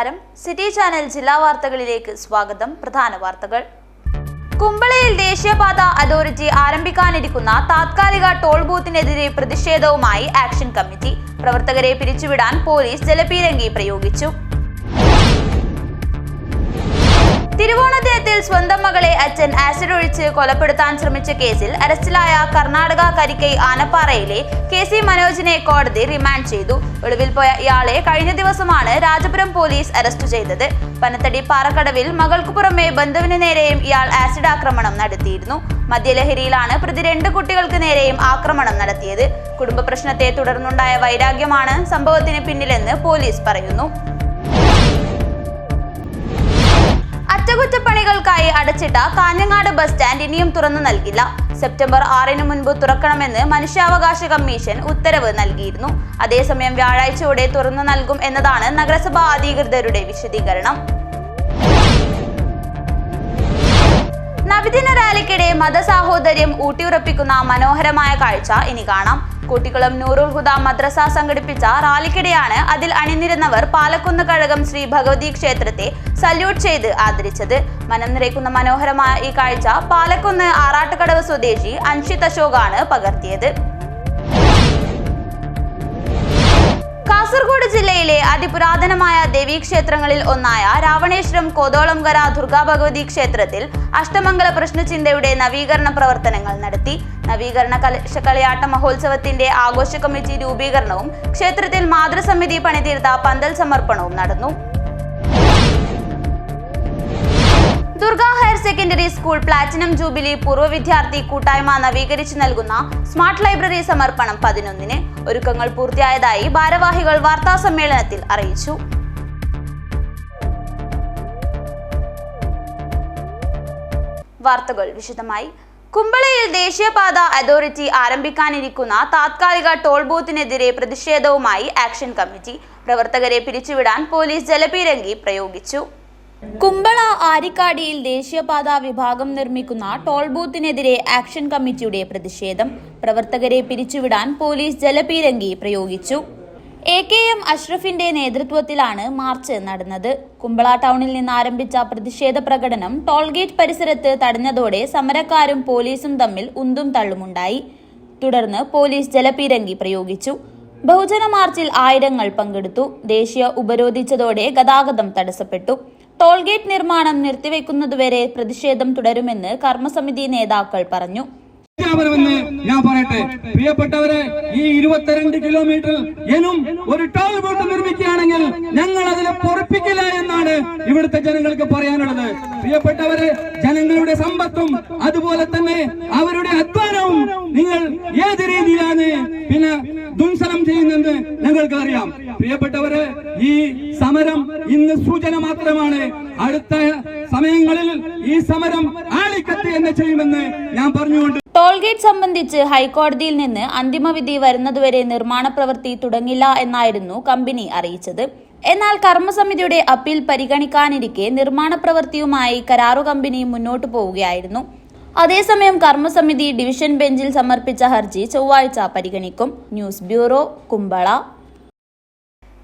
നമസ്കാരം. City channel ജില്ലാ വാർത്തകളിലേക്ക് സ്വാഗതം. പ്രധാന വാർത്തകൾ. കുമ്പളയിൽ ദേശീയപാത അതോറിറ്റി ആരംഭിക്കാനിരിക്കുന്ന താത്കാലിക ടോൾ ബൂത്തിനെതിരെ പ്രതിഷേധവുമായി ആക്ഷൻ കമ്മിറ്റി. പ്രവർത്തകരെ പിരിച്ചുവിടാൻ പോലീസ് ജലപീരങ്കി പ്രയോഗിച്ചു. തിരുവോണ ദിനത്തിൽ സ്വന്തം മകളെ അച്ഛൻ ആസിഡ് ഒഴിച്ച് കൊലപ്പെടുത്താൻ ശ്രമിച്ച കേസിൽ അറസ്റ്റിലായ കർണാടക കരിക്കൈ ആനപ്പാറയിലെ KC മനോജിനെ കോടതി റിമാൻഡ് ചെയ്തു. ഒളിവിൽ പോയ ഇയാളെ കഴിഞ്ഞ ദിവസമാണ് രാജപുരം പോലീസ് അറസ്റ്റ് ചെയ്തത്. പനത്തടി പാറക്കടവിൽ മകൾക്കു പുറമെ ബന്ധുവിന് നേരെയും ഇയാൾ ആസിഡ് ആക്രമണം നടത്തിയിരുന്നു. മദ്യലഹരിയിലാണ് പ്രതി 2 കുട്ടികൾക്ക് നേരെയും ആക്രമണം നടത്തിയത്. കുടുംബ പ്രശ്നത്തെ തുടർന്നുണ്ടായ വൈരാഗ്യമാണ് സംഭവത്തിന് പിന്നിലെന്ന് പോലീസ് പറയുന്നു. അറ്റകുറ്റപ്പണികൾക്കായി അടച്ചിട്ട കാഞ്ഞങ്ങാട് ബസ് സ്റ്റാൻഡ് ഇനിയും തുറന്നു നൽകില്ല. സെപ്റ്റംബർ 6 മുൻപ് തുറക്കണമെന്ന് മനുഷ്യാവകാശ കമ്മീഷൻ ഉത്തരവ് നൽകിയിരുന്നു. അതേസമയം വ്യാഴാഴ്ചയോടെ തുറന്നു നൽകും എന്നതാണ് നഗരസഭാ അധികൃതരുടെ വിശദീകരണം. നബിദിന റാലിക്കിടെ മതസാഹോദര്യം ഊട്ടിയുറപ്പിക്കുന്ന മനോഹരമായ കാഴ്ച ഇനി കാണാം. കൂട്ടിക്കുളം നൂറുൽ ഹുദ മദ്രസ സംഘടിപ്പിച്ച റാലിക്കിടെയാണ് അതിൽ അണിനിരുന്നവർ പാലക്കുന്ന് കഴകം ശ്രീ ഭഗവതി ക്ഷേത്രത്തെ സല്യൂട്ട് ചെയ്ത് ആദരിച്ചത്. മനം നിറയ്ക്കുന്ന മനോഹരമായ ഈ കാഴ്ച പാലക്കുന്ന് ആറാട്ടുകടവ് സ്വദേശി അൻഷിത് അശോകാണ് പകർത്തിയത്. കാസർഗോഡ് ജില്ലയിലെ അതിപുരാതനമായ ദേവീക്ഷേത്രങ്ങളിൽ ഒന്നായ രാവണേശ്വരം കോതോളംകര ദുർഗാ ഭഗവതി ക്ഷേത്രത്തിൽ അഷ്ടമംഗല പ്രശ്നചിന്തയുടെ നവീകരണ പ്രവർത്തനങ്ങൾ നടത്തി. നവീകരണ കളയാട്ട മഹോത്സവത്തിന്റെ ആഘോഷ കമ്മിറ്റി രൂപീകരണവും ക്ഷേത്രത്തിൽ മാതൃസമിതി പണിതീർത്ത പന്തൽ സമർപ്പണവും നടന്നു. Durga higher secondary school platinum jubilee പൂർവ്വ വിദ്യാർത്ഥി കൂട്ടായ്മ നവീകരിച്ചു നൽകുന്ന സ്മാർട്ട് ലൈബ്രറി സമർപ്പണം 11-ന്. ഒരുക്കങ്ങൾ പൂർത്തിയായതായി ഭാരവാഹികൾ വാർത്താ സമ്മേളനത്തിൽ അറിയിച്ചു. വാർത്തകൾ വിശദമായി. കുമ്പളയിൽ ദേശീയപാത അതോറിറ്റി ആരംഭിക്കാനിരിക്കുന്ന താത്കാലിക ടോൾ ബൂത്തിനെതിരെ പ്രതിഷേധവുമായി ആക്ഷൻ കമ്മിറ്റി. പ്രവർത്തകരെ പിരിച്ചുവിടാൻ പോലീസ് ജലപീരങ്കി പ്രയോഗിച്ചു. കുമ്പള ആരിക്കാടിയിൽ ദേശീയപാത വിഭാഗം നിർമ്മിക്കുന്ന ടോൾ ബൂത്തിനെതിരെ ആക്ഷൻ കമ്മിറ്റിയുടെ പ്രതിഷേധം. പ്രവർത്തകരെ പിരിച്ചുവിടാൻ പോലീസ് ജലപീരങ്കി പ്രയോഗിച്ചു. AKM അഷ്റഫിന്റെ നേതൃത്വത്തിലാണ് മാർച്ച് നടന്നത്. കുമ്പള ടൗണിൽ നിന്ന് ആരംഭിച്ച പ്രതിഷേധ പ്രകടനം ടോൾഗേറ്റ് പരിസരത്ത് തടഞ്ഞതോടെ സമരക്കാരും പോലീസും തമ്മിൽ ഉന്തും തള്ളുമുണ്ടായി. തുടർന്ന് പോലീസ് ജലപീരങ്കി പ്രയോഗിച്ചു. ബഹുജന മാർച്ചിൽ ആയിരങ്ങൾ പങ്കെടുത്തു. ദേശീയ ഉപരോധിച്ചതോടെ ഗതാഗതം തടസ്സപ്പെട്ടു. ടോൾഗേറ്റ് നിർമ്മാണം നിർത്തിവെക്കുന്നതുവരെ പ്രതിഷേധം തുടരുമെന്ന് കർമ്മസമിതി നേതാക്കൾ പറഞ്ഞു. ഞാൻ പറയട്ടെ, പ്രിയപ്പെട്ടവരെ, ഈ 22 കിലോമീറ്റർ ഒരു ടോൾ ബൂത്ത് നിർമ്മിക്കുകയാണെങ്കിൽ ഞങ്ങൾ അതിനെ പൊറപ്പിക്കില്ല എന്നാണ് ഇവിടുത്തെ ജനങ്ങൾക്ക് പറയാനുള്ളത്. പ്രിയപ്പെട്ടവരെ, ജനങ്ങളുടെ സമ്പത്തും അതുപോലെ തന്നെ അവരുടെ അധ്വാനവും നിങ്ങൾ ഏത് രീതിയിലാണ് ദുംസനം ചെയ്യുന്നത് ഞങ്ങൾക്ക് അറിയാം. പ്രിയപ്പെട്ടവരെ, ഈ സമരം ഇന്ന് സൂചന മാത്രമാണ്. അടുത്ത സമയങ്ങളിൽ ഈ സമരം ആളിക്കത്തി എന്ന് ചെയ്യുമെന്ന് ഞാൻ പറഞ്ഞുകൊണ്ട് ടോൾഗേറ്റ് സംബന്ധിച്ച് ഹൈക്കോടതിയിൽ നിന്ന് അന്തിമവിധി വരുന്നതുവരെ നിർമ്മാണ പ്രവൃത്തി തുടങ്ങില്ല എന്നായിരുന്നു കമ്പനി അറിയിച്ചത്. എന്നാൽ കർമ്മസമിതിയുടെ അപ്പീൽ പരിഗണിക്കാനിരിക്കെ നിർമ്മാണ പ്രവൃത്തിയുമായി കരാറു കമ്പനി മുന്നോട്ടു പോവുകയായിരുന്നു. അതേസമയം കർമ്മസമിതി ഡിവിഷൻ ബെഞ്ചിൽ സമർപ്പിച്ച ഹർജി ചൊവ്വാഴ്ച പരിഗണിക്കും. News bureau, Kumbla.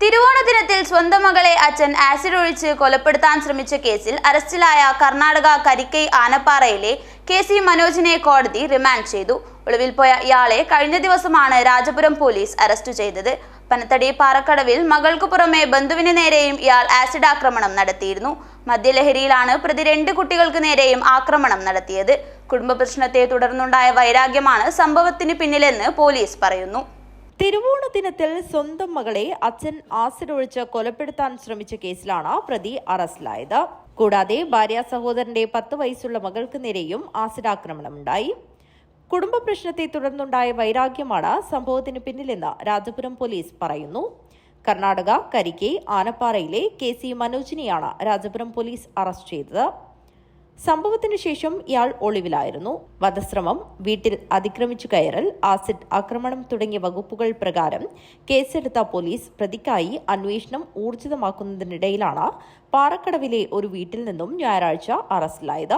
തിരുവോണ ദിനത്തിൽ സ്വന്തം മകളെ അച്ഛൻ ആസിഡ് ഒഴിച്ച് കൊലപ്പെടുത്താൻ ശ്രമിച്ച കേസിൽ അറസ്റ്റിലായ കർണാടക കരിക്കൈ ആനപ്പാറയിലെ KC മനോജിനെ കോടതി റിമാൻഡ് ചെയ്തു. ഒളിവിൽ പോയ ഇയാളെ കഴിഞ്ഞ ദിവസമാണ് രാജപുരം പോലീസ് അറസ്റ്റ് ചെയ്തത്. പനത്തടി പാറക്കടവിൽ മകൾക്കു പുറമെ ബന്ധുവിന് നേരെയും ഇയാൾ ആസിഡ് ആക്രമണം നടത്തിയിരുന്നു. മദ്യലഹരിയിലാണ് പ്രതി 2 കുട്ടികൾക്ക് നേരെയും ആക്രമണം നടത്തിയത്. കുടുംബ പ്രശ്നത്തെ തുടർന്നുണ്ടായ വൈരാഗ്യമാണ് സംഭവത്തിന് പിന്നിലെന്ന് പോലീസ് പറയുന്നു. തിരുവോണ ദിനത്തിൽ സ്വന്തം മകളെ അച്ഛൻ ആസിഡ് ഒഴിച്ച് കൊലപ്പെടുത്താൻ ശ്രമിച്ച കേസിലാണ് പ്രതി അറസ്റ്റിലായത്. കൂടാതെ ഭാര്യ സഹോദരന്റെ 10 വയസ്സുള്ള മകൾക്ക് നേരെയും ആസിഡ് ആക്രമണമുണ്ടായി. കുടുംബ പ്രശ്നത്തെ തുടർന്നുണ്ടായ വൈരാഗ്യമാണ് സംഭവത്തിന് പിന്നിലെന്ന് രാജപുരം പോലീസ് പറയുന്നു. കർണാടക കരിക്കൈ ആനപ്പാറയിലെ KC മനോജിനെയാണ് രാജപുരം പോലീസ് അറസ്റ്റ് ചെയ്തത്. സംഭവത്തിനു ശേഷം ഇയാൾ ഒളിവിലായിരുന്നു. വധശ്രമം, വീട്ടിൽ അതിക്രമിച്ചു കയറൽ, ആസിഡ് ആക്രമണം തുടങ്ങിയ വകുപ്പുകൾ പ്രകാരം കേസെടുത്ത പോലീസ് പ്രതിക്കായി അന്വേഷണം ഊർജിതമാക്കുന്നതിനിടയിലാണ് പാറക്കടവിലെ ഒരു വീട്ടിൽ നിന്നും ഞായറാഴ്ച അറസ്റ്റിലായത്.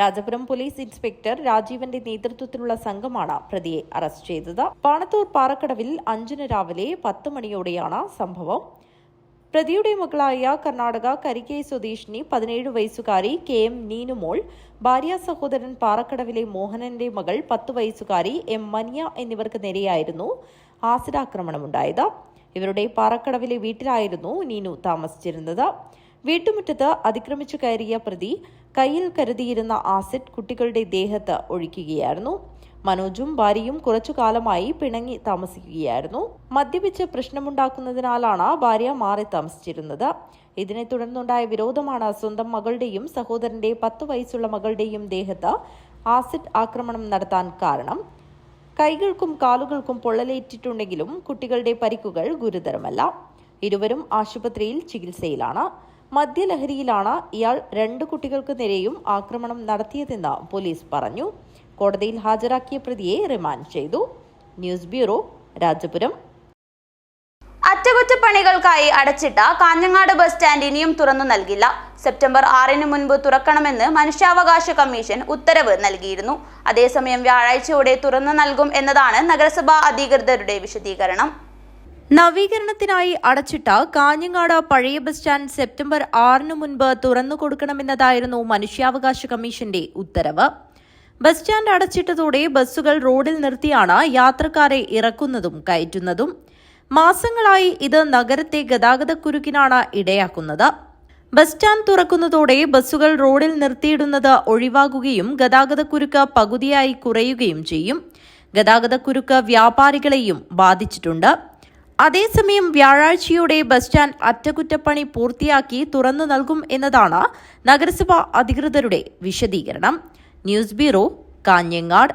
രാജപുരം പോലീസ് ഇൻസ്പെക്ടർ രാജീവന്റെ നേതൃത്വത്തിലുള്ള സംഘമാണ് പ്രതിയെ അറസ്റ്റ് ചെയ്തത്. പാണത്തൂർ പാറക്കടവിൽ 5-ന് രാവിലെ 10 മണിയോടെയാണ് സംഭവം. പ്രതിയുടെ മകളായ കർണാടക കരിക്കൈ സ്വദേശിനി 17 വയസ്സുകാരി KM നീനുമോൾ, ഭാര്യ സഹോദരൻ പാറക്കടവിലെ മോഹനന്റെ മകൾ 10 വയസ്സുകാരി M മനിയ എന്നിവർക്ക് നേരെയായിരുന്നു ആസിഡാക്രമണമുണ്ടായത്. ഇവരുടെ പാറക്കടവിലെ വീട്ടിലായിരുന്നു നീനു താമസിച്ചിരുന്നത്. വീട്ടുമുറ്റത്ത് അതിക്രമിച്ചു കയറിയ പ്രതി കയ്യിൽ കരുതിയിരുന്ന ആസിഡ് കുട്ടികളുടെ ദേഹത്ത് ഒഴിക്കുകയായിരുന്നു. മനോജും ഭാര്യയും കുറച്ചു കാലമായി പിണങ്ങി താമസിക്കുകയായിരുന്നു. മദ്യപിച്ച് പ്രശ്നമുണ്ടാക്കുന്നതിനാലാണ് ഭാര്യ മാറി താമസിച്ചിരുന്നത്. ഇതിനെ തുടർന്നുണ്ടായ വിരോധമാണ് സ്വന്തം മകളുടെയും സഹോദരന്റെ 10 വയസ്സുള്ള മകളുടെയും ദേഹത്ത് ആസിഡ് ആക്രമണം നടത്താൻ കാരണം. കൈകൾക്കും കാലുകൾക്കും പൊള്ളലേറ്റിട്ടുണ്ടെങ്കിലും കുട്ടികളുടെ പരിക്കുകൾ ഗുരുതരമല്ല. ഇരുവരും ആശുപത്രിയിൽ ചികിത്സയിലാണ്. മദ്യലഹരിയിലാണ് ഇയാൾ 2 കുട്ടികൾക്ക് നേരെയും ആക്രമണം നടത്തിയതെന്ന് പോലീസ് പറഞ്ഞു. കോടതിയിൽ ഹാജരാക്കിയ പ്രതിയെ റിമാൻഡ് ചെയ്തു. News bureau, Rajapuram. അറ്റകുറ്റപ്പണികൾക്കായി അടച്ചിട്ട കാഞ്ഞങ്ങാട് ബസ് സ്റ്റാൻഡ് ഇനിയും തുറന്നു നൽകില്ല. സെപ്റ്റംബർ 6 മുൻപ് തുറക്കണമെന്ന് മനുഷ്യാവകാശ കമ്മീഷൻ ഉത്തരവ് നൽകിയിരുന്നു. അതേസമയം വ്യാഴാഴ്ചയോടെ തുറന്നു നൽകും എന്നതാണ് നഗരസഭാ അധികൃതരുടെ വിശദീകരണം. നവീകരണത്തിനായി അടച്ചിട്ട കാഞ്ഞങ്ങാട് പഴയ ബസ് സ്റ്റാൻഡ് സെപ്റ്റംബർ 6 മുൻപ് തുറന്നു കൊടുക്കണമെന്നതായിരുന്നു മനുഷ്യാവകാശ കമ്മീഷന്റെ ഉത്തരവ്. ബസ് സ്റ്റാൻഡ് അടച്ചിട്ടതോടെ ബസ്സുകൾ റോഡിൽ നിർത്തിയാണ് യാത്രക്കാരെ ഇറക്കുന്നതും കയറ്റുന്നതും. മാസങ്ങളായി ഇത് നഗരത്തെ ഗതാഗതക്കുരുക്കിനാണ് ഇടയാക്കുന്നത്. ബസ് സ്റ്റാൻഡ് തുറക്കുന്നതോടെ ബസ്സുകൾ റോഡിൽ നിർത്തിയിടുന്നത് ഒഴിവാകുകയും ഗതാഗതക്കുരുക്ക് പകുതിയായി കുറയുകയും ചെയ്യും. ഗതാഗതക്കുരുക്ക് വ്യാപാരികളെയും ബാധിച്ചിട്ടുണ്ട്. അതേസമയം വ്യാഴാഴ്ചയോടെ ബസ് സ്റ്റാൻഡ് അറ്റകുറ്റപ്പണി പൂർത്തിയാക്കി തുറന്നു നൽകും എന്നതാണ് നഗരസഭാ അധികൃതരുടെ വിശദീകരണം. News bureau, Kanhangad.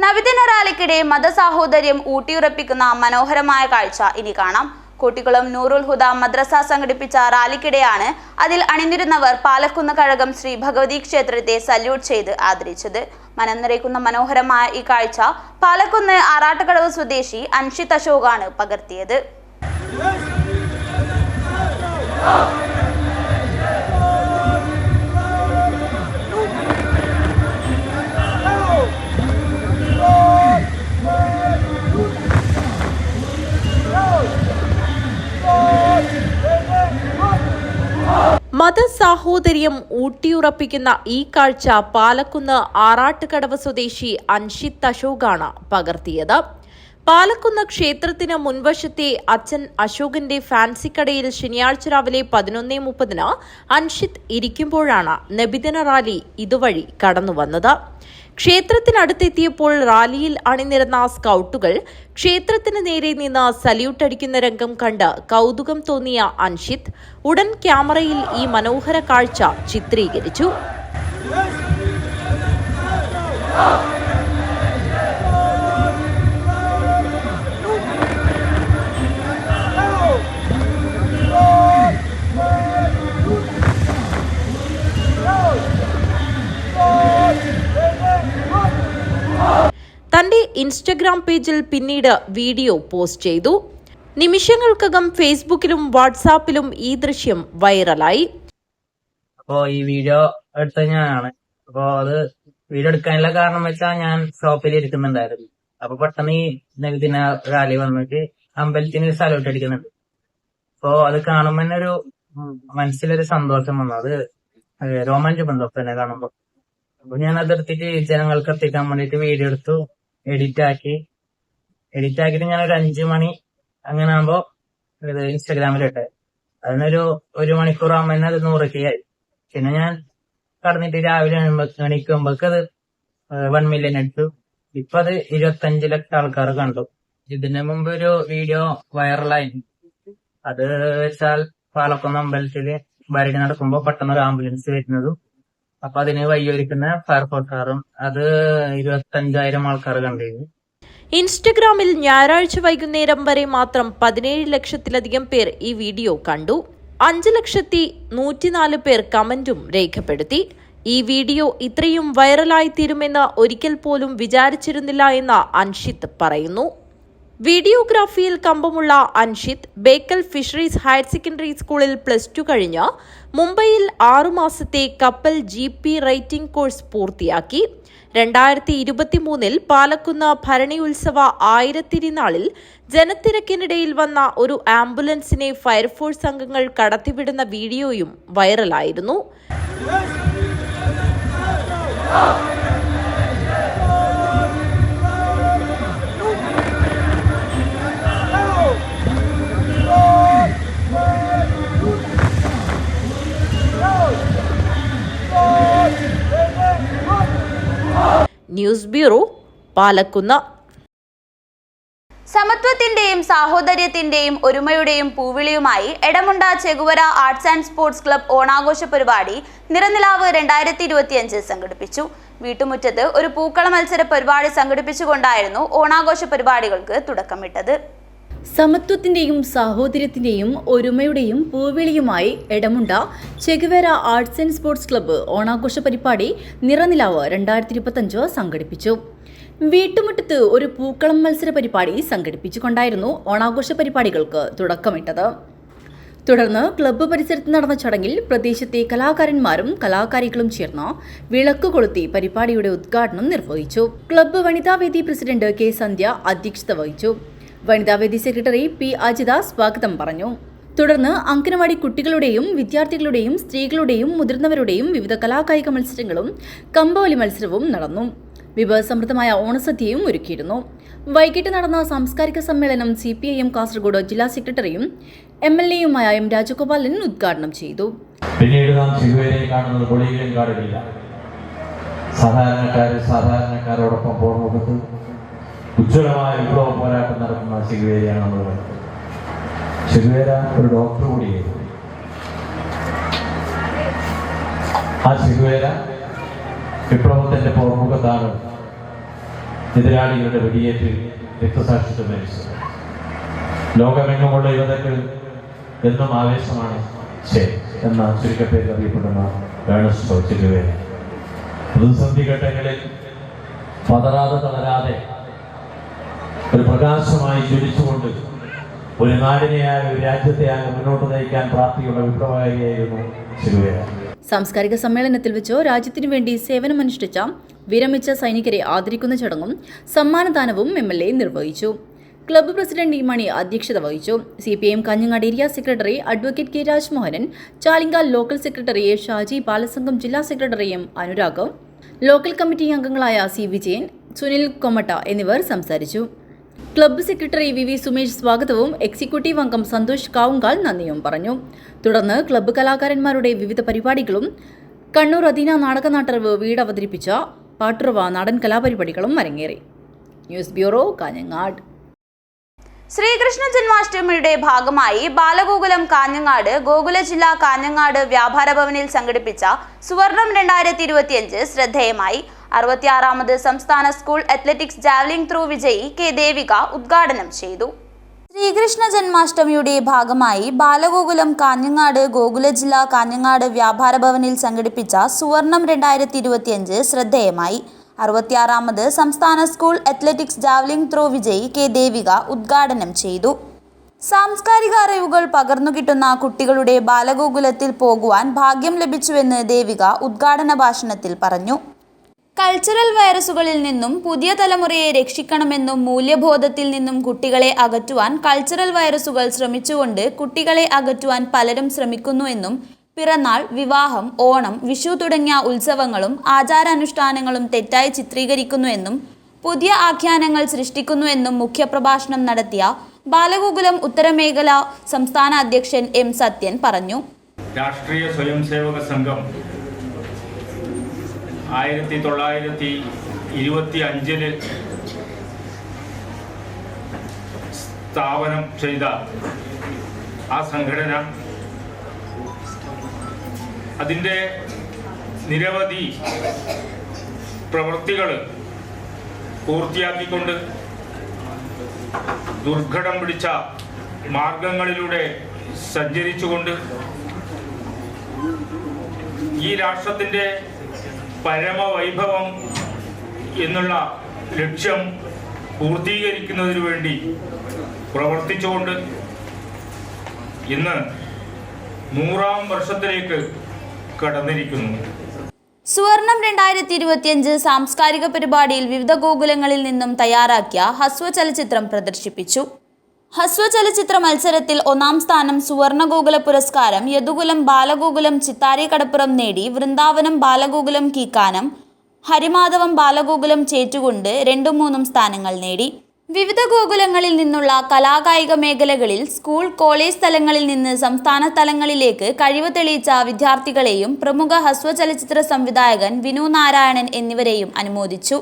നബിദിന റാലിക്കിടെ മതസാഹോദര്യം ഊട്ടിയുറപ്പിക്കുന്ന മനോഹരമായ കാഴ്ച ഇനി കാണാം. കോട്ടിക്കുളം നൂറുൽ ഹുദ മദ്രസ സംഘടിപ്പിച്ച റാലിക്കിടെയാണ് അതിൽ അണിനിരുന്നവർ പാലക്കുന്ന് കഴകം ശ്രീ ഭഗവതി ക്ഷേത്രത്തെ സല്യൂട്ട് ചെയ്ത് ആദരിച്ചത്. മനം നിറയ്ക്കുന്ന മനോഹരമായ ഈ കാഴ്ച പാലക്കുന്ന് ആറാട്ടുകടവ് സ്വദേശി അൻഷിത് അശോകാണ് പകർത്തിയത്. മതസാഹോദര്യം ഊട്ടിയുറപ്പിക്കുന്ന ഈ കാഴ്ച പാലക്കുന്ന് ആറാട്ടുകടവ് സ്വദേശി അൻഷിത് അശോകാണ് പകർത്തിയത്. പാലക്കുന്ന് ക്ഷേത്രത്തിന് മുൻവശത്തെ അച്ഛൻ അശോകന്റെ ഫാൻസിക്കടയിൽ ശനിയാഴ്ച രാവിലെ 11:30 അൻഷിത് ഇരിക്കുമ്പോഴാണ് നബിദിന റാലി ഇതുവഴി കടന്നുവന്നത്. ക്ഷേത്രത്തിനടുത്തെത്തിയപ്പോൾ റാലിയിൽ അണിനിരന്ന സ്കൗട്ടുകൾ ക്ഷേത്രത്തിന് നേരെ നിന്ന് സല്യൂട്ടടിക്കുന്ന രംഗം കണ്ട് കൗതുകം തോന്നിയ അൻഷിത് ഉടൻ ക്യാമറയിൽ ഈ മനോഹര കാഴ്ച ചിത്രീകരിച്ചു. തന്റെ ഇൻസ്റ്റഗ്രാം പേജിൽ പിന്നീട് വീഡിയോ പോസ്റ്റ് ചെയ്തു. നിമിഷങ്ങൾക്കകം ഫേസ്ബുക്കിലും വാട്സാപ്പിലും ഈ ദൃശ്യം വൈറലായി. അപ്പോ ഈ വീഡിയോ എടുത്ത ഞാനാണ്. അപ്പോ അത് വീഡിയോ എടുക്കാനുള്ള കാരണം വെച്ചാൽ ഞാൻ ഷോപ്പിൽ ഇരിക്കുന്നുണ്ടായിരുന്നു. അപ്പൊ പെട്ടെന്ന് ഈ നബിദിന റാലി വന്നിട്ട് അമ്പലത്തിന് സല്യൂട്ട് അടിക്കുന്നുണ്ട്. അപ്പോ അത് കാണുമ്പോ തന്നെ ഒരു മനസ്സിലൊരു സന്തോഷം വന്നു. അത് രോമാഞ്ചം വന്നു തന്നെ കാണുമ്പോ. അപ്പൊ ഞാൻ അതെടുത്തിട്ട് ജനങ്ങൾക്ക് എത്തിക്കാൻ വേണ്ടിട്ട് വീഡിയോ എടുത്തു, എഡിറ്റ് ആക്കിയിട്ട് ഞാൻ ഒരു 5 മണി അങ്ങനെ ആകുമ്പോ ഇത് ഇൻസ്റ്റാഗ്രാമിലിട്ടെ. അതിനൊരു 1 മണിക്കൂർ ആകുമ്പോ തന്നെ അത് 100K ആയി. പിന്നെ ഞാൻ കടന്നിട്ട് രാവിലെ എണീക്കുമ്പോഴേക്ക് അത് 1 മില്യൺ എടുത്തു. ഇപ്പൊ അത് 25 ലക്ഷം ആൾക്കാർ കണ്ടു. ഇതിന് മുമ്പ് ഒരു വീഡിയോ വൈറലായി. അത് വെച്ചാൽ പാലക്കുന്ന് അമ്പലത്തില് ഭരണി നടക്കുമ്പോ പെട്ടെന്ന് ഒരു ആംബുലൻസ് വരുന്നതും അപ്പൊ അതിന് വഴിയൊരുക്കുന്ന ഫയർഫോഴ്സുകാരും അത് 25,000 ആൾക്കാർ കണ്ടിരുന്നു. ഇൻസ്റ്റഗ്രാമിൽ ഞായറാഴ്ച വൈകുന്നേരം വരെ മാത്രം 17 ലക്ഷത്തിലധികം പേർ ഈ വീഡിയോ കണ്ടു. 5,104,000 പേർ കമന്റും രേഖപ്പെടുത്തി. ഈ വീഡിയോ ഇത്രയും വൈറലായി തീരുമെന്ന് ഒരിക്കൽ പോലും വിചാരിച്ചിരുന്നില്ല എന്ന് അൻഷിത് പറയുന്നു. വീഡിയോഗ്രാഫിയിൽ കമ്പമുള്ള Anshith Bekal fisheries higher secondary സ്കൂളിൽ +2 കഴിഞ്ഞ് മുംബൈയിൽ 6 മാസത്തെ കപ്പൽ GP റൈറ്റിംഗ് കോഴ്സ് പൂർത്തിയാക്കി. 2023 പാലക്കുന്ന് ഭരണി ഉത്സവ 1000 തിരുനാളിൽ ജനത്തിരക്കിനിടയിൽ വന്ന ഒരു ആംബുലൻസിനെ ഫയർഫോഴ്സ് അംഗങ്ങൾ കടത്തിവിടുന്ന വീഡിയോയും വൈറലായിരുന്നു. News bureau, Palakkunnu. സമത്വത്തിന്റെയും സാഹോദര്യത്തിന്റെയും ഒരുമയുടെയും പൂവിളിയുമായി Edamunda Che Guevara arts and sports club ഓണാഘോഷ പരിപാടി നിറനിലാവ് 2025 സംഘടിപ്പിച്ചു. വീട്ടുമുറ്റത്ത് ഒരു പൂക്കള മത്സര പരിപാടി സംഘടിപ്പിച്ചുകൊണ്ടായിരുന്നു ഓണാഘോഷ പരിപാടികൾക്ക് തുടക്കമിട്ടത്. സമത്വത്തിന്റെയും സാഹോദര്യത്തിന്റെയും ഒരുമയുടെയും പൂവിളിയുമായി Edamunda Che Guevara arts and sports club ഓണാഘോഷ പരിപാടി നിറനിലാവ് 2025 സംഘടിപ്പിച്ചു. വീട്ടുമുറ്റത്ത് ഒരു പൂക്കളം മത്സര പരിപാടി സംഘടിപ്പിച്ചുകൊണ്ടായിരുന്നു ഓണാഘോഷ പരിപാടികൾക്ക് തുടക്കമിട്ടത്. തുടർന്ന് ക്ലബ്ബ് പരിസരത്ത് നടന്ന ചടങ്ങിൽ പ്രദേശത്തെ കലാകാരന്മാരും കലാകാരികളും ചേർന്ന് വിളക്ക് കൊളുത്തി പരിപാടിയുടെ ഉദ്ഘാടനം നിർവഹിച്ചു. ക്ലബ്ബ് വനിതാവേദി പ്രസിഡന്റ് K. സന്ധ്യ അധ്യക്ഷത വഹിച്ചു. വനിതാവേദി സെക്രട്ടറി P. അജിത സ്വാഗതം പറഞ്ഞു. തുടർന്ന് അംഗനവാടി കുട്ടികളുടെയും വിദ്യാർത്ഥികളുടെയും സ്ത്രീകളുടെയും മുതിർന്നവരുടെയും വിവിധ കലാകായിക മത്സരങ്ങളും കമ്പവലി മത്സരവും നടന്നു. വിഭവസമൃദ്ധമായ ഓണസദ്യയും ഒരുക്കിയിരുന്നു. വൈകിട്ട് നടന്ന സാംസ്കാരിക സമ്മേളനം CPIM കാസർഗോഡ് ജില്ലാ സെക്രട്ടറിയും MLA-യുമായ M. രാജഗോപാലൻ ഉദ്ഘാടനം ചെയ്തു. പിന്നീട് നാം ചെഗുവേരയെ കാണുന്നത് പൊളിയിലും കാടുകയില്ല. സാധാരണക്കാരോടൊപ്പം പോർമുഖത്ത് ഉജ്ജ്വലമായ വിപ്ലവ പോരാട്ടം നടത്തുന്ന ചെഗുവേരയാണ് നമ്മൾ കണ്ടത്. ചെഗുവേര ഒരു ഡോക്ടർ കൂടിയായിരുന്നു. ആ ചെഗുവേര വിപ്ലവത്തിന്റെ പോർമുഖത്താണ് എതിരാളികളുടെ വെടിയേറ്റ് രക്തസാക്ഷിത്വം വഹിച്ചത്. ലോകമെങ്ങുമുള്ള യുവതകൾ എന്നും ആവേശമാണ് എന്ന ചുരുക്കപ്പേരിൽ അറിയപ്പെടുന്ന ഏണസ്റ്റോ ചെഗുവേര. പ്രതിസന്ധി ഘട്ടങ്ങളിൽ പതറാതെ തളരാതെ ഒരു പ്രകാശമായി ജ്വലിച്ചുകൊണ്ട് ഒരു നാടിനെയായ ഒരു രാജ്യത്തെയാകെ മുന്നോട്ട് നയിക്കാൻ പ്രാപ്തിയുള്ള വിപ്ലവകാരിയായിരുന്നു ചെഗുവേര. സാംസ്കാരിക സമ്മേളനത്തിൽ വെച്ച് രാജ്യത്തിനു വേണ്ടി സേവനമനുഷ്ഠിച്ച വിരമിച്ച സൈനികരെ ആദരിക്കുന്ന ചടങ്ങും സമ്മാനദാനവും MLA നിർവഹിച്ചു. Club president E. മണി അധ്യക്ഷത വഹിച്ചു. CPIM Kanhangad area secretary advocate K. Rajmohanan, Chalingal local secretary A. Shaji, Balasangham ജില്ലാ secretary M. Anurag, local committee അംഗങ്ങളായ C. വിജയൻ, സുനിൽ കൊമട്ട എന്നിവർ സംസാരിച്ചു. ക്ലബ്ബ് സെക്രട്ടറി VV സുമേഷ് സ്വാഗതവും എക്സിക്യൂട്ടീവ് അംഗം സന്തോഷ് കാവുങ്കാൽ നന്ദിയും പറഞ്ഞു. തുടർന്ന് ക്ലബ്ബ് കലാകാരന്മാരുടെ വിവിധ പരിപാടികളും കണ്ണൂർ അദീന നാടക നാട്ടറിവ് വീട് അവതരിപ്പിച്ച പാട്ടുറവ നാടൻ കലാപരിപാടികളും അരങ്ങേറി. News bureau, Kanhangad. ശ്രീകൃഷ്ണ ജന്മാഷ്ടമിയുടെ ഭാഗമായി ബാലഗോകുലം കാഞ്ഞങ്ങാട് ഗോകുല ജില്ലാ കാഞ്ഞങ്ങാട് വ്യാപാര ഭവനിൽ സംഘടിപ്പിച്ച സുവർണം 2025 ശ്രദ്ധേയമായി. 66ാമത് സംസ്ഥാന സ്കൂൾ അത്ലറ്റിക്സ് ജാവലിംഗ് ത്രോ വിജയി K. ദേവിക ഉദ്ഘാടനം ചെയ്തു. ശ്രീകൃഷ്ണ ജന്മാഷ്ടമിയുടെ ഭാഗമായി ബാലഗോകുലം കാഞ്ഞങ്ങാട് ഗോകുല ജില്ലാ കാഞ്ഞങ്ങാട് വ്യാപാര ഭവനിൽ സംഘടിപ്പിച്ച സുവർണം 2025 ശ്രദ്ധേയമായി. 66ാമത് സംസ്ഥാന സ്കൂൾ അത്ലറ്റിക്സ് ജാവലിംഗ് ത്രോ വിജയി K. ദേവിക ഉദ്ഘാടനം ചെയ്തു. സാംസ്കാരിക അറിവുകൾ പകർന്നുകിട്ടുന്ന കുട്ടികളുടെ ബാലഗോകുലത്തിൽ പോകുവാൻ ഭാഗ്യം ലഭിച്ചുവെന്ന് ദേവിക ഉദ്ഘാടന ഭാഷണത്തിൽ പറഞ്ഞു. കൾച്ചറൽ വൈറസുകളിൽ നിന്നും പുതിയ തലമുറയെ രക്ഷിക്കണമെന്നും മൂല്യബോധത്തിൽ നിന്നും കുട്ടികളെ അകറ്റുവാൻ കൾച്ചറൽ വൈറസുകൾ ശ്രമിച്ചുകൊണ്ട് കുട്ടികളെ അകറ്റുവാൻ പലരും ശ്രമിക്കുന്നുവെന്നും പിറന്നാൾ, വിവാഹം, ഓണം, വിഷു തുടങ്ങിയ ഉത്സവങ്ങളും ആചാരാനുഷ്ഠാനങ്ങളും തെറ്റായി ചിത്രീകരിക്കുന്നുവെന്നും പുതിയ ആഖ്യാനങ്ങൾ സൃഷ്ടിക്കുന്നുവെന്നും മുഖ്യപ്രഭാഷണം നടത്തിയ ബാലഗോകുലം ഉത്തരമേഖല സംസ്ഥാന അധ്യക്ഷൻ M. സത്യൻ പറഞ്ഞു. രാഷ്ട്രീയ സ്വയംസേവക സംഘം 1925 സ്ഥാപനം ചെയ്ത ആ സംഘടന അതിൻ്റെ നിരവധി പ്രവൃത്തികൾ പൂർത്തിയാക്കിക്കൊണ്ട് ദുർഘടം പിടിച്ച മാർഗങ്ങളിലൂടെ സഞ്ചരിച്ചുകൊണ്ട് ഈ രാഷ്ട്രത്തിൻ്റെ പരമവൈഭവം എന്നുള്ള ലക്ഷ്യം പൂർത്തീകരിക്കുന്നതിനു വേണ്ടി പ്രവർത്തിച്ചുകൊണ്ട് ഇന്ന് 100ാം വർഷത്തിലേക്ക് കടന്നിരിക്കുന്നു. സുവർണം 2025 സാംസ്കാരിക പരിപാടിയിൽ വിവിധ ഗോകുലങ്ങളിൽ നിന്നും തയ്യാറാക്കിയ ഹസ്വ ചലച്ചിത്രം പ്രദർശിപ്പിച്ചു. ഹസ്വ ചലച്ചിത്ര മത്സരത്തിൽ 1ാം സ്ഥാനം സുവർണ ഗോകുല പുരസ്കാരം യദുകുലം ബാലഗോകുലം ചിത്താരി കടപ്പുറം നേടി. വൃന്ദാവനം ബാലഗോകുലം കീക്കാനം, ഹരിമാധവം ബാലഗോകുലം ചേറ്റുകൊണ്ട് 2ഉം 3ഉം സ്ഥാനങ്ങൾ നേടി. വിവിധ ഗോകുലങ്ങളിൽ നിന്നുള്ള കലാകായിക മേഖലകളിൽ സ്കൂൾ, കോളേജ് തലങ്ങളിൽ നിന്ന് സംസ്ഥാന തലങ്ങളിലേക്ക് കഴിവ് തെളിയിച്ച വിദ്യാർത്ഥികളെയും പ്രമുഖ ഹസ്വ ചലച്ചിത്ര സംവിധായകൻ വിനു നാരായണൻ എന്നിവരെയും അനുമോദിച്ചു.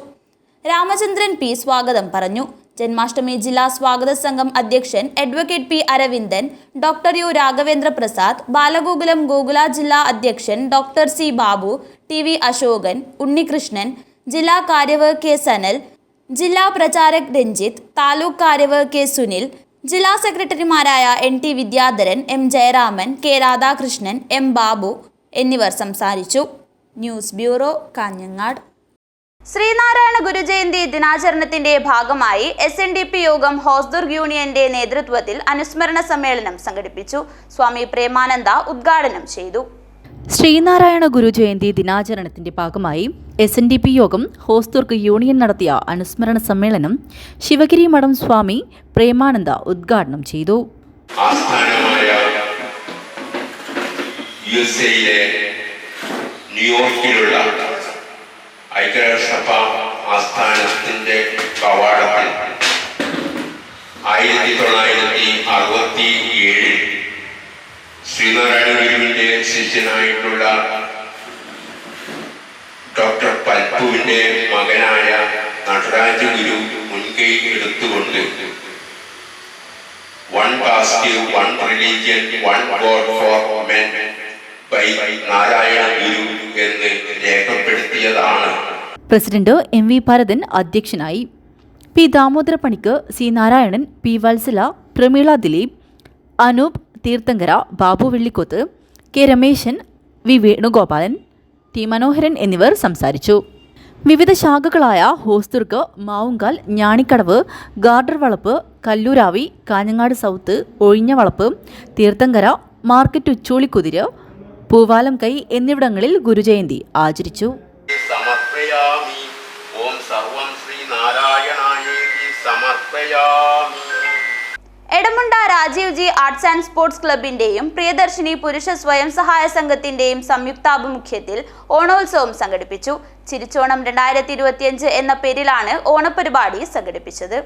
രാമചന്ദ്രൻ പി സ്വാഗതം പറഞ്ഞു. ജന്മാഷ്ടമി ജില്ലാ സ്വാഗത സംഘം അധ്യക്ഷൻ advocate P Aravindan, doctor U Raghavendra Prasad, Balagokulam ഗോകുല ജില്ലാ അധ്യക്ഷൻ doctor C Babu, T V Ashokan, Unnikrishnan, ജില്ലാ കാര്യവർ കെ സനൽ, ജില്ലാ പ്രചാരക് രഞ്ജിത്ത്, താലൂക്ക് കാര്യവർ കെ സുനിൽ, ജില്ലാ സെക്രട്ടറിമാരായ N T Vidyadharan, M Jayaraman, K Radhakrishnan, M Babu എന്നിവർ സംസാരിച്ചു. News bureau, Kanhangad. ശ്രീനാരായണ ഗുരുജയന്തി ദിനാചരണത്തിന്റെ ഭാഗമായി SNDP യോഗം ഹോസ്ദുർഗ് യൂണിയന്റെ നേതൃത്വത്തിൽ അനുസ്മരണ സമ്മേളനം സംഘടിപ്പിച്ചു. സ്വാമി പ്രേമാനന്ദ ഉദ്ഘാടനം ചെയ്തു. ശ്രീനാരായണ ഗുരുജയന്തി ദിനാചരണത്തിന്റെ ഭാഗമായി SNDP യോഗം ഹോസ്ദുർഗ് യൂണിയൻ നടത്തിയ അനുസ്മരണ സമ്മേളനം ശിവഗിരി മഠം സ്വാമി പ്രേമാനന്ദ ഉദ്ഘാടനം ചെയ്തു. ന്യൂയോർക്കിലുള്ള ഐക്യരാഷ്ട്രസഭ ആസ്ഥാനത്തിന്റെ കവാടത്തിൽ 1967 ശ്രീനാരായണ ഗുരുവിന്റെ ശിഷ്യനായിട്ടുള്ള ഡോക്ടർ പൽപുവിന്റെ മകനായ നടരാജ ഗുരു മുൻകൈ എടുത്തുകൊണ്ട് one caste, one religion, one God for men by Narayana Guru എന്ന് രേഖപ്പെടുത്തിയതാണ്. പ്രസിഡന്റ് MV ഭരതൻ അധ്യക്ഷനായി. പി ദാമോദര പണിക്ക്, C Narayanan, P Vatsala, Prameela Dileep, Anoop Theerthankara, Babu Vellikoth, K Rameshan, V Venugopalan, T Manoharan എന്നിവർ സംസാരിച്ചു. വിവിധ ശാഖകളായ ഹോസ്ദുർഗ്, മാവുങ്കാൽ, ഞാണിക്കടവ്, ഗാർഡർ വളപ്പ്, കല്ലൂരാവി, കാഞ്ഞങ്ങാട് സൗത്ത്, ഒഴിഞ്ഞവളപ്പ്, തീർത്ഥങ്കര, മാർക്കറ്റ് ഉച്ചോളിക്കുതിര്, പൂവാലം കൈ എന്നിവിടങ്ങളിൽ ഗുരുജയന്തി ആചരിച്ചു. സമർപ്പയാമി. ഓം സർവം ശ്രീ നാരായണായേതി സമർപ്പയാമി. Edamunda Rajeev ji arts and sports ക്ലബിന്റെയും പ്രിയദർശിനി പുരുഷ സ്വയം സഹായ സംഘത്തിന്റെയും സംയുക്താഭിമുഖ്യത്തിൽ ഓണോത്സവം സംഘടിപ്പിച്ചു. ചിരിച്ചോണം 2025 എന്ന പേരിലാണ് ഓണപരിപാടി സംഘടിപ്പിച്ചത്.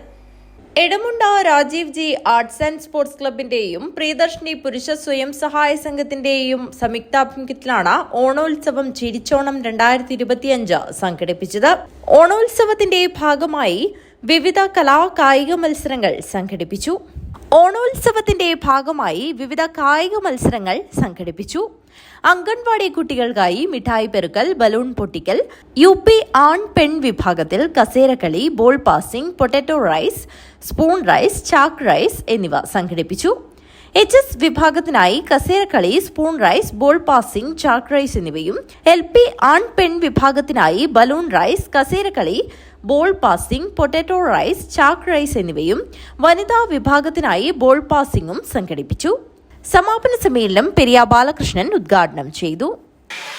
Edamunda Rajeev ji arts and sports ക്ലബിന്റെയും പ്രിയദർശിനി പുരുഷ സ്വയം സഹായ സംഘത്തിന്റെയും സംയുക്താഭിമുഖ്യത്തിലാണ് ഓണോത്സവം ചിരിച്ചോണം 2025 സംഘടിപ്പിച്ചത്. ഓണോത്സവത്തിന്റെ ഭാഗമായി വിവിധ കായിക മത്സരങ്ങൾ സംഘടിപ്പിച്ചു. അംഗൻവാടി കുട്ടികൾക്കായി മിഠായി പെറുക്കൽ, ബലൂൺ പൊട്ടിക്കൽ, UP ആൺ പെൺ വിഭാഗത്തിൽ കസേരക്കളി, ball passing, potato race, spoon race, ചാക്ക് റൈസ് എന്നിവ സംഘടിപ്പിച്ചു. HS വിഭാഗത്തിനായി കസേരക്കളി, സ്പൂൺ റൈസ്, ബോൾ പാസിംഗ്, ചാക്ക് റൈസ് എന്നിവയും, LP ആൺ പെൺ വിഭാഗത്തിനായി ബലൂൺ റൈസ്, കസേരക്കളി, ബോൾ പാസിംഗ്, പൊട്ടറ്റോ റൈസ്, ചാക്ക് റൈസ് എന്നിവയും, വനിതാ വിഭാഗത്തിനായി ബോൾ പാസിംഗും സംഘടിപ്പിച്ചു. സമാപന സമ്മേളനം പെരിയ ബാലകൃഷ്ണൻ ഉദ്ഘാടനം ചെയ്തു.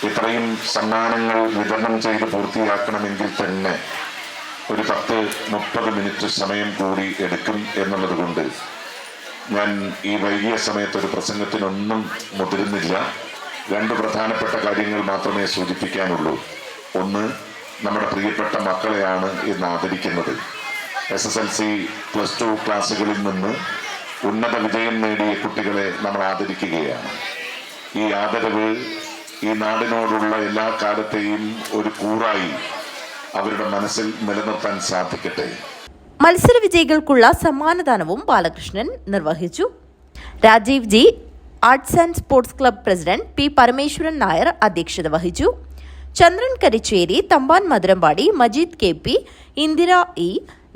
ഇത്രയും സമ്മാനങ്ങൾ വിതരണം ചെയ്ത് പൂർത്തിയാക്കണമെങ്കിൽ തന്നെ ഒരു 10-30 മിനിറ്റ് സമയം കൂടി എടുക്കും എന്നുള്ളത് കൊണ്ട് ഞാൻ ഈ വൈകിയ സമയത്ത് ഒരു പ്രസംഗത്തിനൊന്നും മുതിരുന്നില്ല. 2 പ്രധാനപ്പെട്ട കാര്യങ്ങൾ മാത്രമേ സൂചിപ്പിക്കാനുള്ളൂ. ഒന്ന്, നമ്മുടെ പ്രിയപ്പെട്ട മക്കളെയാണ് ഇന്ന് ആദരിക്കുന്നത്. SSLC, +2 ക്ലാസ്സുകളിൽ നിന്ന് ഉന്നത വിജയം നേടിയ കുട്ടികളെ നമ്മൾ ആദരിക്കുകയാണ്. ഈ ആദരവ് ഈ നാടിനോടുള്ള എല്ലാ കാലത്തെയും ഒരു കൂറായി അവരുടെ മനസ്സിൽ നിലനിർത്താൻ സാധിക്കട്ടെ. മത്സര വിജയികൾക്കുള്ള സമ്മാനദാനവും ബാലകൃഷ്ണൻ നിർവഹിച്ചു. Rajiv ji arts and sports club president P Parameswaran Nair അധ്യക്ഷത വഹിച്ചു. ചന്ദ്രൻ കരിച്ചേരി, തമ്പാൻ മധുരമ്പാടി, മജീദ് KP, ഇന്ദിര E,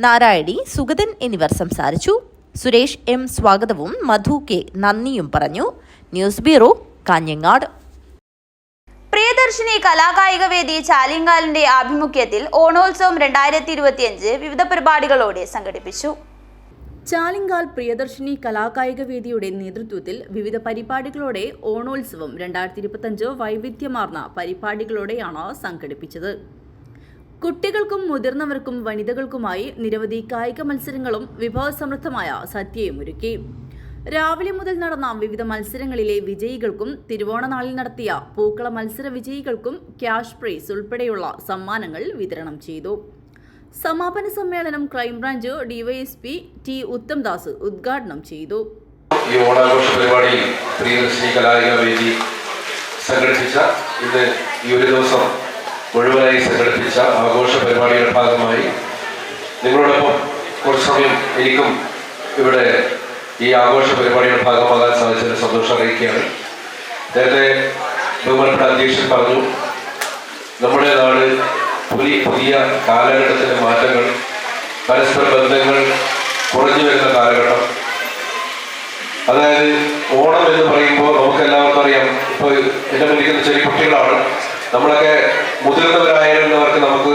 നാരായണി, സുഗതൻ എന്നിവർ സംസാരിച്ചു. സുരേഷ് M സ്വാഗതവും മധു K നന്ദിയും പറഞ്ഞു. News bureau, Kanhangad. പ്രിയദർശിനി കലാകായിക വേദി ചാലിങ്കാലിന്റെ ആഭിമുഖ്യത്തിൽ ഓണോത്സവം 2025 വിവിധ പരിപാടികളോടെ സംഘടിപ്പിച്ചു. ചാലിങ്കാൽ പ്രിയദർശിനി കലാകായിക വേദിയുടെ നേതൃത്വത്തിൽ വിവിധ പരിപാടികളോടെ ഓണോത്സവം 2025 വൈവിധ്യമാർന്ന പരിപാടികളോടെയാണ് സംഘടിപ്പിച്ചത്. കുട്ടികൾക്കും മുതിർന്നവർക്കും വനിതകൾക്കുമായി നിരവധി കായിക മത്സരങ്ങളും വിഭവസമൃദ്ധമായ സദ്യയും ഒരുക്കി. രാവിലെ മുതൽ നടന്ന വിവിധ മത്സരങ്ങളിലെ വിജയികൾക്കും തിരുവോണനാളിൽ നടത്തിയ പൂക്കള മത്സര വിജയികൾക്കും ക്യാഷ് പ്രൈസ് ഉൾപ്പെടെയുള്ള സമ്മാനങ്ങൾ വിതരണം ചെയ്തു. സമാപന സമ്മേളനം ക്രൈംബ്രാഞ്ച് ഡിവൈഎസ്പി ടി ഉത്തംദാസ് ഉദ്ഘാടനം ചെയ്തു. ഈ ഓണാഘോഷ പരിപാടിയിൽ പ്രിയദർശിനി കലാകായിക വേദി സംഘടിപ്പിച്ച ഇന്ന് ഈ ഒരു ദിവസം മുഴുവനായി സംഘടിപ്പിച്ച ആഘോഷ പരിപാടിയുടെ ഭാഗമായി നിങ്ങളോടൊപ്പം കുറച്ച് സമയം എനിക്കും ഇവിടെ ഈ ആഘോഷ പരിപാടിയുടെ ഭാഗമാകാൻ സാധിച്ചതിന് സന്തോഷം അറിയിക്കുകയാണ്. നേരത്തെ ബഹുമാനപ്പെട്ട അധ്യക്ഷൻ പറഞ്ഞു, നമ്മുടെ നാട് പുതിയ കാലഘട്ടത്തിലെ മാറ്റങ്ങൾ, പരസ്പര ബന്ധങ്ങൾ കുറഞ്ഞു വരുന്ന കാലഘട്ടം. അതായത് ഓണം എന്ന് പറയുമ്പോൾ നമുക്ക് എല്ലാവർക്കും അറിയാം, ഇപ്പോൾ എൻ്റെ മുന്നിൽ ചെറിയ കുട്ടികളാണ്, നമ്മളൊക്കെ മുതിർന്നവരായിരുന്നവർക്ക് നമുക്ക്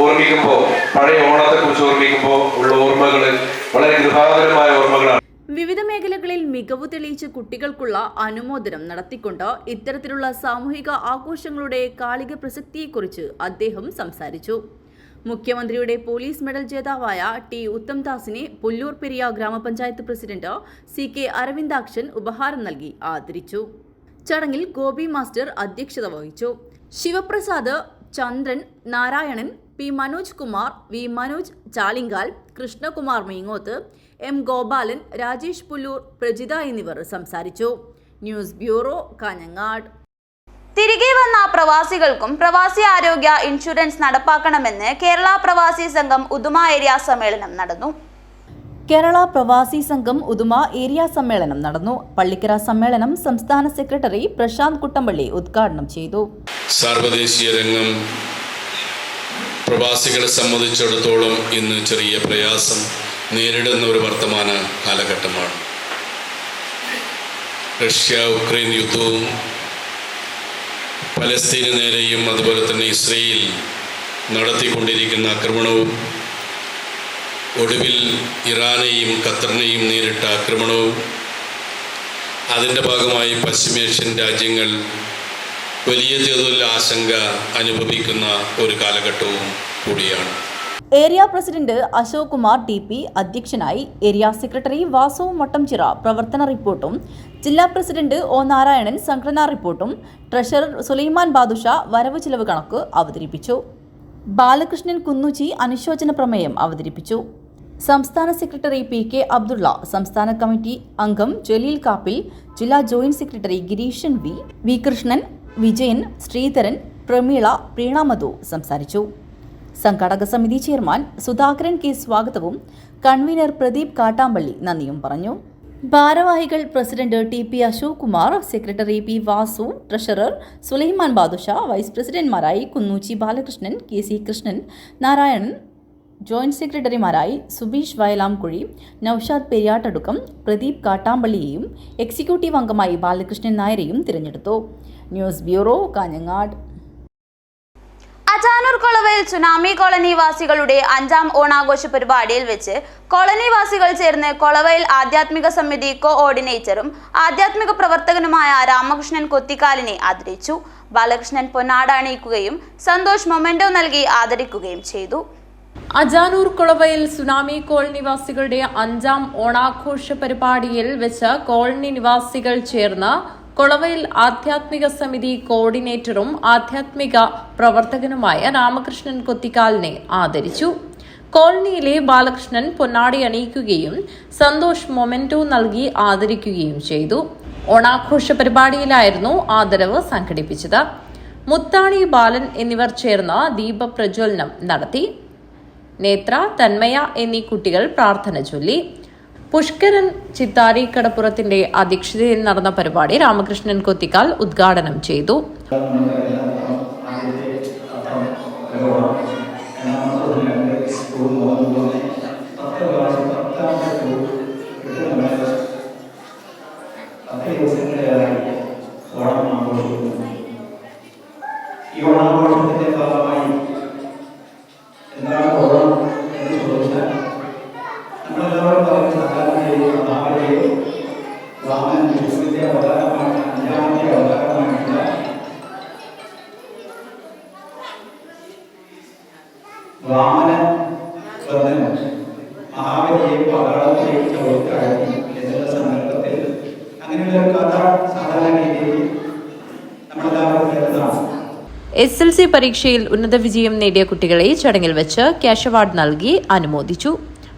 ഓർമ്മിക്കുമ്പോൾ, പഴയ ഓണത്തെക്കുറിച്ച് ഓർമ്മിക്കുമ്പോൾ ഉള്ള ഓർമ്മകൾ വളരെ ഗൃഹാതുരമായ ഓർമ്മകളാണ്. വിവിധ മേഖലകളിൽ മികവ് തെളിയിച്ച കുട്ടികൾക്കുള്ള അനുമോദനം നടത്തിക്കൊണ്ട് ഇത്തരത്തിലുള്ള സാമൂഹിക ആഘോഷങ്ങളുടെ കാലിക പ്രസക്തിയെക്കുറിച്ച് അദ്ദേഹം സംസാരിച്ചു. മുഖ്യമന്ത്രിയുടെ പോലീസ് മെഡൽ ജേതാവായ ടി ഉത്തംദാസിനെ പുല്ലൂർ പെരിയ ഗ്രാമപഞ്ചായത്ത് പ്രസിഡന്റ് CK അരവിന്ദാക്ഷൻ ഉപഹാരം നൽകി ആദരിച്ചു. ചടങ്ങിൽ ഗോപി മാസ്റ്റർ അധ്യക്ഷത വഹിച്ചു. ശിവപ്രസാദ്, ചന്ദ്രൻ, Narayanan, P. Manoj Kumar, V. Manoj Chalingal, Krishnakumar Meengoth, M. Gopalan, Rajesh Pullur, Prajitha എന്നിവർ സംസാരിച്ചു. News bureau, Kanhangad. തിരികെ വന്ന പ്രവാസികൾക്കും പ്രവാസി ആരോഗ്യ ഇൻഷുറൻസ് നടപ്പാക്കണമെന്ന് കേരള പ്രവാസി സംഘം ഉദുമ ഏരിയ സമ്മേളനം നടന്നു. കേരള പ്രവാസി സംഘം ഉദുമ ഏരിയ സമ്മേളനം നടന്നു. പള്ളിക്കര സമ്മേളനം സംസ്ഥാന സെക്രട്ടറി പ്രശാന്ത് കുട്ടമ്പള്ളി ഉദ്ഘാടനം ചെയ്തു. സാർവദേശീയ രംഗം പ്രവാസികളെ സംബന്ധിച്ചിടത്തോളം ഇന്ന് ചെറിയ പ്രയാസം നേരിടുന്ന ഒരു വർത്തമാന കാലഘട്ടമാണ്. റഷ്യ-ഉക്രൈൻ യുദ്ധവും പലസ്തീന് നേരെയും അതുപോലെ തന്നെ ഇസ്രയേൽ നടത്തിക്കൊണ്ടിരിക്കുന്ന ആക്രമണവും, ഒടുവിൽ ഇറാനെയും ഖത്തറിനെയും നേരിട്ട ആക്രമണവും, അതിൻ്റെ ഭാഗമായി പശ്ചിമേഷ്യൻ രാജ്യങ്ങൾ വലിയ തോതിൽ ആശങ്ക അനുഭവിക്കുന്ന ഒരു കാലഘട്ടവും കൂടിയാണ്. Area president Ashok Kumar TP അധ്യക്ഷനായി. ഏരിയ സെക്രട്ടറി വാസു മൊട്ടംചിറ പ്രവർത്തന റിപ്പോർട്ടും, ജില്ലാ പ്രസിഡന്റ് O. നാരായണൻ സംഘടനാ റിപ്പോർട്ടും, ട്രഷറർ സുലൈമാൻ ബാദുഷ വരവ് ചിലവ് കണക്ക് അവതരിപ്പിച്ചു. ബാലകൃഷ്ണൻ കുന്നുച്ചി അനുശോചന പ്രമേയം അവതരിപ്പിച്ചു. സംസ്ഥാന സെക്രട്ടറി PK അബ്ദുള്ള, സംസ്ഥാന കമ്മിറ്റി അംഗം ജലീൽ കാപ്പിൽ, ജില്ലാ joint secretary Gireeshan V. Krishnan, Vijayan, Sreedharan, Prameela, Preenamadhu സംസാരിച്ചു. സംഘാടക സമിതി ചെയർമാൻ സുധാകരൻ K സ്വാഗതവും കൺവീനർ പ്രദീപ് കാട്ടാമ്പള്ളി നന്ദിയും പറഞ്ഞു. ഭാരവാഹികൾ president TP Ashok Kumar, secretary P. Vasu, treasurer Sulaiman Badusha, vice പ്രസിഡന്റുമാരായി കുന്നൂച്ചി ബാലകൃഷ്ണൻ, KC കൃഷ്ണൻ, നാരായണൻ, ജോയിന്റ് സെക്രട്ടറിമാരായി സുബീഷ് വയലാംകുഴി, നൌഷാദ് പെരിയാട്ടടുക്കം, പ്രദീപ് കാട്ടാമ്പള്ളിയെയും എക്സിക്യൂട്ടീവ് അംഗമായി ബാലകൃഷ്ണൻ നായരെയും തിരഞ്ഞെടുത്തു. News bureau, Kanhangad. Ajanur Kolavayal tsunami colony വാസികളുടെ 5ാം ഓണാഘോഷ പരിപാടിയിൽ വെച്ച് കോളനി വാസികൾ ചേർന്ന് കൊളവയിൽ ആധ്യാത്മിക സമിതി കോഓർഡിനേറ്ററും ആധ്യാത്മിക പ്രവർത്തകനുമായ രാമകൃഷ്ണൻ കൊത്തിക്കാലിനെ ആദരിച്ചു. ബാലകൃഷ്ണൻ പൊന്നാട അണിയിക്കുകയും സന്തോഷ് മൊമെന്റോ നൽകി ആദരിക്കുകയും ചെയ്തു. അജാനൂർ കൊളവയിൽ സുനാമി കോളനി നിവാസികളുടെ 5ാം ഓണാഘോഷ പരിപാടിയിൽ വെച്ച് കോളനി നിവാസികൾ ചേർന്ന് കൊളവയിൽ ആധ്യാത്മിക സമിതി കോർഡിനേറ്ററും ആധ്യാത്മിക പ്രവർത്തകനുമായ രാമകൃഷ്ണൻ കൊത്തിക്കാലിനെ ആദരിച്ചു. കോളനിയിലെ ബാലകൃഷ്ണൻ പൊന്നാടി അണിയിക്കുകയും സന്തോഷ് മൊമെന്റോ നൽകി ആദരിക്കുകയും ചെയ്തു. ഓണാഘോഷ പരിപാടിയിലായിരുന്നു ആദരവ് സംഘടിപ്പിച്ചത്. മുത്താണി, ബാലൻ എന്നിവർ ചേർന്ന് ദീപപ്രജ്വലനം നടത്തി. നേത്ര, തന്മയ എന്നീ കുട്ടികൾ പ്രാർത്ഥന ചൊല്ലി. പുഷ്കരൻ ചിത്താരി കടപ്പുറത്തിന്റെ അധ്യക്ഷതയിൽ നടന്ന പരിപാടി രാമകൃഷ്ണൻ കൊത്തിക്കാൽ ഉദ്ഘാടനം ചെയ്തു. വാമനൻ മഹാബലിയെ പതാളത്തിലേക്ക് ചവിട്ടാക്കി എന്നുള്ള സന്ദർഭത്തിൽ അങ്ങനെയുള്ള ഒരു കഥ സാധാരണ രീതിയിൽ നമ്മളെല്ലാവരും കേട്ടതാണ്. SLC പരീക്ഷയിൽ ഉന്നത വിജയം നേടിയ കുട്ടികളെ ചടങ്ങിൽ വെച്ച് ക്യാഷ് അവാർഡ് നൽകി അനുമോദിച്ചു.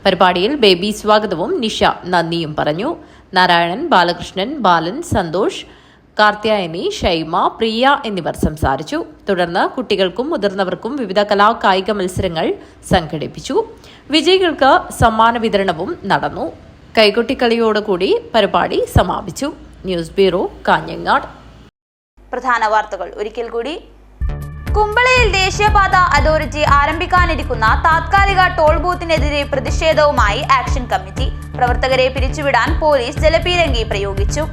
പരിപാടിയിൽ ബേബി സ്വാഗതവും നിഷ നന്ദിയും പറഞ്ഞു. നാരായണൻ, ബാലകൃഷ്ണൻ, ബാലൻ, സന്തോഷ്, കാർത്യായനി, ഷൈമ, പ്രിയ എന്നിവർ സംസാരിച്ചു. തുടർന്ന് കുട്ടികൾക്കും മുതിർന്നവർക്കും വിവിധ കലാകായിക മത്സരങ്ങൾ സംഘടിപ്പിച്ചു. വിജയികൾക്ക് സമ്മാന വിതരണവും നടന്നു. കൈകൊട്ടിക്കളിയോടുകൂടി പരിപാടി സമാപിച്ചു. News bureau, Kanhangad. പ്രധാന വാർത്തകൾ ഒരിക്കൽ കൂടി. കുമ്പളയിൽ ദേശീയപാത അതോറിറ്റി ആരംഭിക്കാനിരിക്കുന്ന താത്കാലിക ടോൾ ബൂത്തിനെതിരെ പ്രതിഷേധവുമായി ആക്ഷൻ കമ്മിറ്റി. പ്രവർത്തകരെ പിരിച്ചുവിടാൻ പോലീസ് ജലപീരങ്കി പ്രയോഗിച്ചു.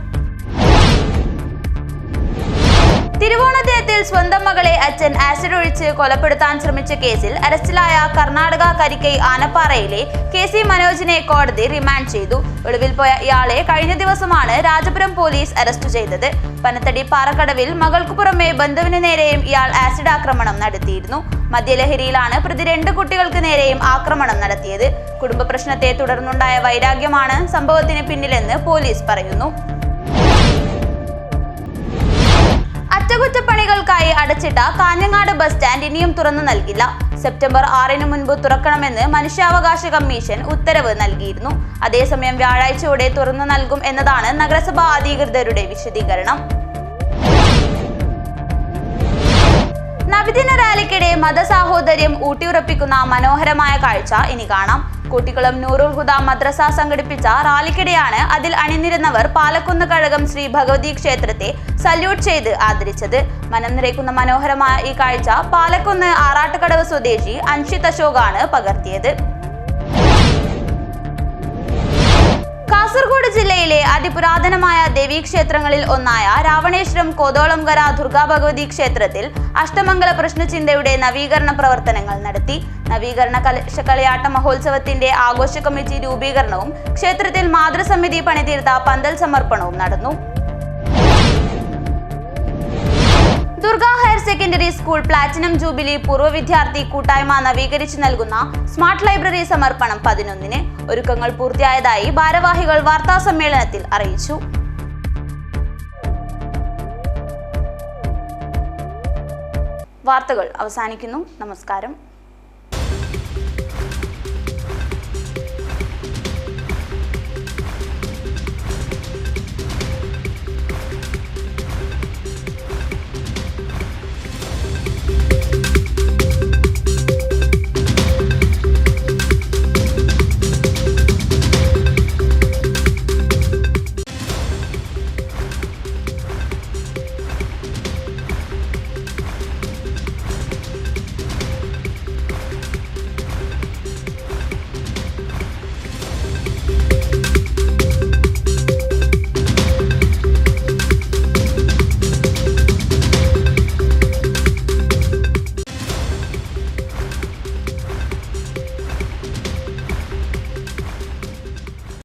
തിരുവോണദിനത്തിൽ സ്വന്തം മകളെ അച്ഛൻ ആസിഡ് ഒഴിച്ച് കൊലപ്പെടുത്താൻ ശ്രമിച്ച കേസിൽ അറസ്റ്റിലായ കർണാടക കരിക്കൈ ആനപ്പാറയിലെ KC മനോജിനെ കോടതി റിമാൻഡ് ചെയ്തു. ഒളിവിൽ പോയ ഇയാളെ കഴിഞ്ഞ ദിവസമാണ് രാജപുരം പോലീസ് അറസ്റ്റ് ചെയ്തത്. പനത്തടി പാറക്കടവിൽ മകൾക്കു പുറമെ ബന്ധുവിന് നേരെയും ഇയാൾ ആസിഡ് ആക്രമണം നടത്തിയിരുന്നു. മദ്യലഹരിയിലാണ് പ്രതി 2 കുട്ടികൾക്ക് നേരെയും ആക്രമണം നടത്തിയത്. കുടുംബ പ്രശ്നത്തെ തുടർന്നുണ്ടായ വൈരാഗ്യമാണ് സംഭവത്തിന് പിന്നിലെന്ന് പോലീസ് പറയുന്നു. അറ്റകുറ്റപ്പണികൾക്കായി അടച്ചിട്ട കാഞ്ഞങ്ങാട് ബസ് സ്റ്റാൻഡ് ഇനിയും തുറന്നു നൽകില്ല. സെപ്റ്റംബർ 6 മുൻപ് തുറക്കണമെന്ന് മനുഷ്യാവകാശ കമ്മീഷൻ ഉത്തരവ് നൽകിയിരുന്നു. അതേസമയം വ്യാഴാഴ്ചയോടെ തുറന്നു നൽകും എന്നതാണ് നഗരസഭാ അധികൃതരുടെ വിശദീകരണം. നബിദിന റാലിക്കിടെ മതസാഹോദര്യം ഊട്ടിയുറപ്പിക്കുന്ന മനോഹരമായ കാഴ്ച ഇനി കാണാം. കൂട്ടിക്കുളം നൂറുൽ ഹുദ മദ്രസ സംഘടിപ്പിച്ച റാലിക്കിടെയാണ് അതിൽ അണിനിരുന്നവർ പാലക്കുന്ന് കഴകം ശ്രീ ഭഗവതി ക്ഷേത്രത്തെ സല്യൂട്ട് ചെയ്ത് ആദരിച്ചത്. മനം നിറയ്ക്കുന്ന മനോഹരമായ ഈ കാഴ്ച പാലക്കുന്ന് ആറാട്ടുകടവ് സ്വദേശി അൻഷിത് അശോകാണ് പകർത്തിയത്. കാസർഗോഡ് ജില്ലയിലെ അതിപുരാതനമായ ദേവീക്ഷേത്രങ്ങളിൽ ഒന്നായ രാവണേശ്വരം കോതോളംകര ദുർഗാ ഭഗവതി ക്ഷേത്രത്തിൽ അഷ്ടമംഗല പ്രശ്നചിന്തയുടെ നവീകരണ പ്രവർത്തനങ്ങൾ നടത്തി. നവീകരണ കളിയാട്ട മഹോത്സവത്തിന്റെ ആഘോഷ കമ്മിറ്റി രൂപീകരണവും ക്ഷേത്രത്തിൽ മാതൃസമിതി പണിതീർത്ത പന്തൽ സമർപ്പണവും നടന്നു. Durga higher secondary school platinum jubilee പൂർവ്വ വിദ്യാർത്ഥി കൂട്ടായ്മ നവീകരിച്ചു നൽകുന്ന സ്മാർട്ട് ലൈബ്രറി സമർപ്പണം 11-ന്. ഒരുക്കങ്ങൾ പൂർത്തിയായതായി ഭാരവാഹികൾ വാർത്താ സമ്മേളനത്തിൽ അറിയിച്ചു. വാർത്തകൾ അവസാനിക്കുന്നു. നമസ്കാരം.